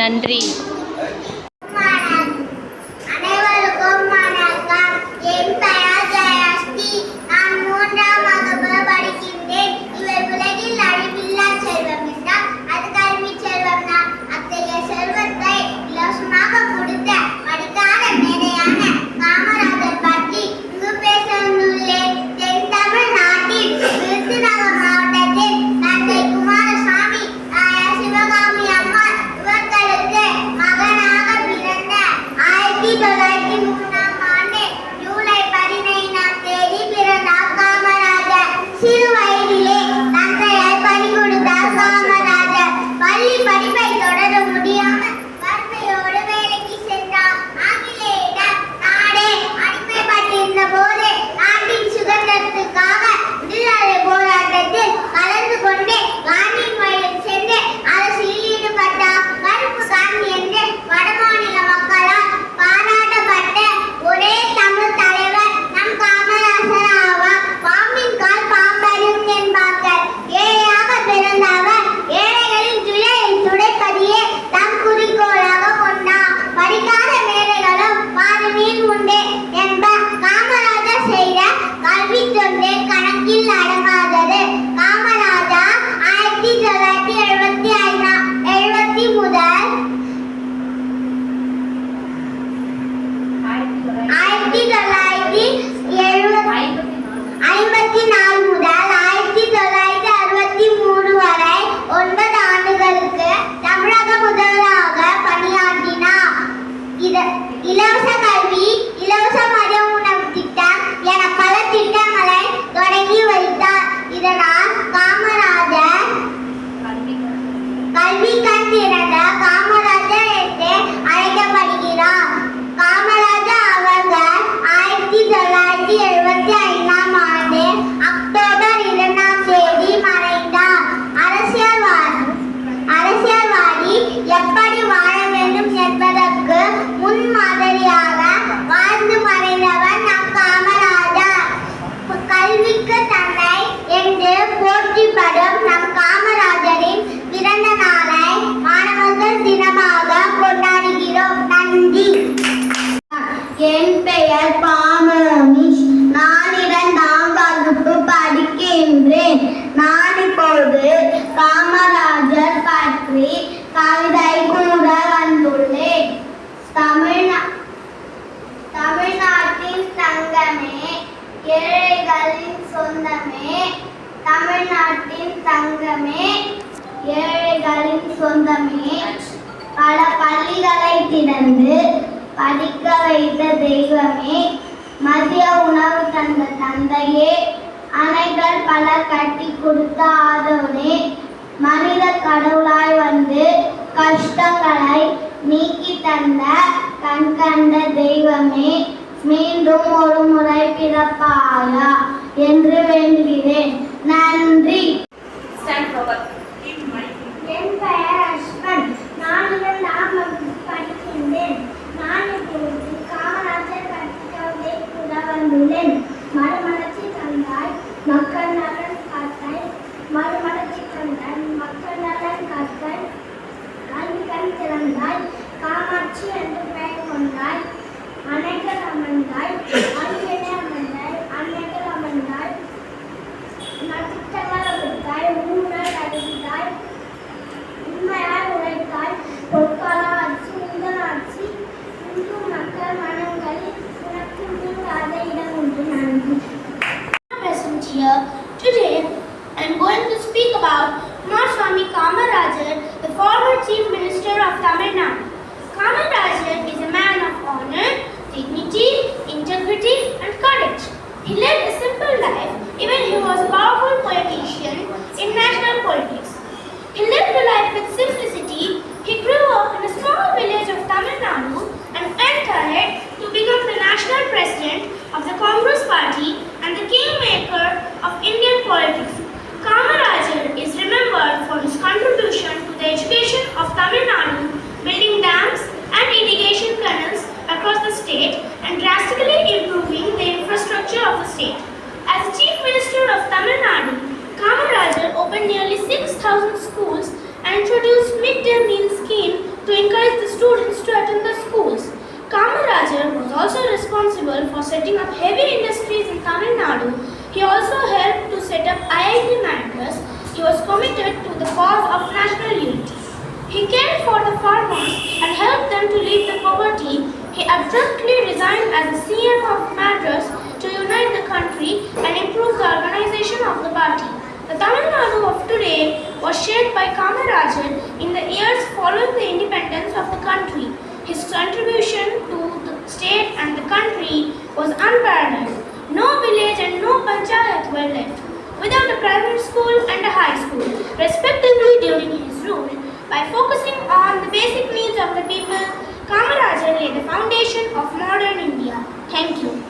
நன்றி. இலவச கல்வி, இலவச மதிய உணவு திட்டம் என பல திட்டங்களை தொடங்கி வைத்தார். இதனால் காமராஜர் கல்வி கண் திறந்த காமராஜர் என்று அழைக்கப்படுகிறார். காமராஜர் அவர்கள் 1975ஆம் ஆண்டு அக்டோபர் 2ஆம் தேதி மறைந்தார். அரசியல்வாதி எப்படி வாழ வேண்டும் என்பதற்கு முன்மாதிரியாக வாழ்ந்து மறைந்தவர் நம் காமராஜர். கல்விக்கு தன்னை என்று போற்றிப்படும் நம் காமராஜரின் பிறந்த நாளை மாணவர்கள் தினமாக கொண்டாடுகிறோம். நன்றி. என் பெயர் பாமரமேஷ். நான் 2ஆம் வகுப்பு படிக்கின்றேன். நான் இப்போது காமராஜர் பற்றி கவிதை கூற வந்துள்ளேன். தமிழ்நாட்டின் தங்கமே, ஏழைகளின் சொந்தமே. தமிழ்நாட்டின் தங்கமே, ஏழைகளின் சொந்தமே. பல பள்ளிகளை திறந்து படிக்க வைத்த தெய்வமே. மதிய உணவு தந்த தந்தையே. அணைகள் பல கட்டி கொடுத்த ஆதவனே. மனித கடவுளாய் வந்து கஷ்டங்களை நீக்கி தந்த கண் கண்ட தெய்வமே. மீண்டும் ஒரு முறை பிறப்பாயா என்று வேண்டுகிறேன். நன்றி. என் பெயர் அஸ்வன். நான் 2ஆம் வகுப்பு படிக்கின்றேன். நான் இப்பொழுது காமராஜர் கவிதை கூற வந்துள்ளேன். மறுமலர்ச்சி தந்தாய் மக்கள் நலன் காத்தாய். மறுமலர்ச்சி தந்தாய் மக்கள் நலன் காத்தாய். கல்வி கண் திறந்தாய் காமாட்சி என்று பெயர் கொண்டாய். அணைகள் அமர்ந்தாய் அருகே அமர்ந்தாய். அணைகள் அமர்ந்தாய் நட்சத்திரங்கள் அவிழ்த்தாய். ஊழல் அறிந்தாய் உண்மையாய் உழைத்தாய். பொற்கால ஆட்சி உங்கள் ஆட்சி இந்து மக்கள் மனங்களில் உனக்கு நீங்காத இடம் உண்டு. நன்றி. Present here today I am going to speak about Swami Kamarajar, the former Chief Minister of Tamil Nadu. Kamarajar is a man of honor, dignity, integrity and courage. He led a simple life, even he was a powerful politician in national politics. He lived a life with simplicity. He grew up in a small village of Tamil Nadu and went ahead to become the national president of the Congress Party and the kingmaker of Indian politics. Kamarajar is remembered for his contribution to the education of Tamil Nadu, building dams and irrigation canals across the state and drastically improving the infrastructure of the state. As the Chief Minister of Tamil Nadu, Kamarajar opened nearly 6,000 schools and introduced mid-day meal scheme to encourage the students to attend the schools. Kamarajar was also responsible for setting up heavy industries in Tamil Nadu. He also helped to set up IIT Madras. He was committed to the cause of national unity. He cared for the farmers and helped them to leave the poverty. He abruptly resigned as the CM of Madras to unite the country and improve the organization of the party. The Tamil Nadu of today was shaped by Kamarajar in the years following the independence of the country. His contribution to the state and the country was unparalleled. No village and no panchayat were left without a primary school and a high school, respectively during his rule. By focusing on the basic needs of the people, Kamarajar laid the foundation of modern India. Thank you.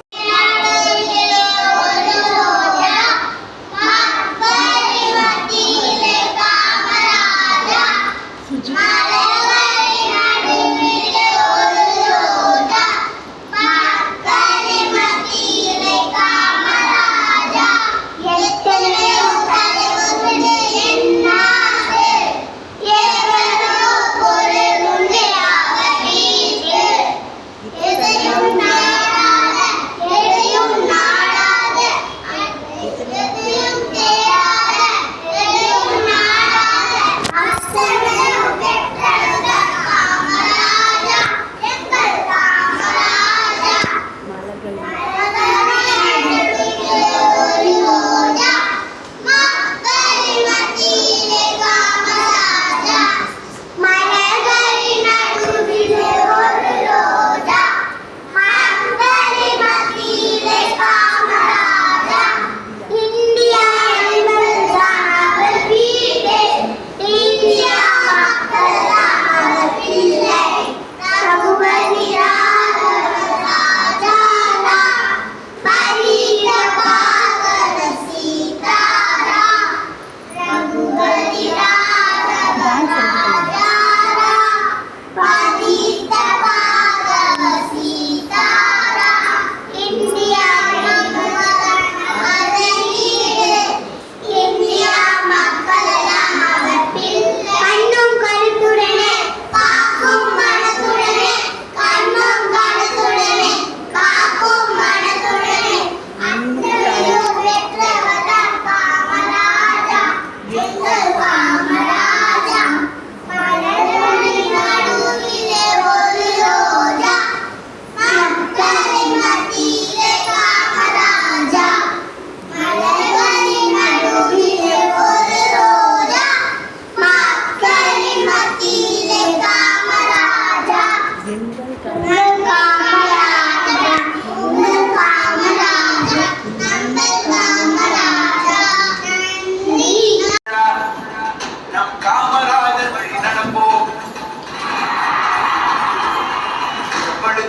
Kamarajar வழி நடப்போம்.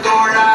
தோழா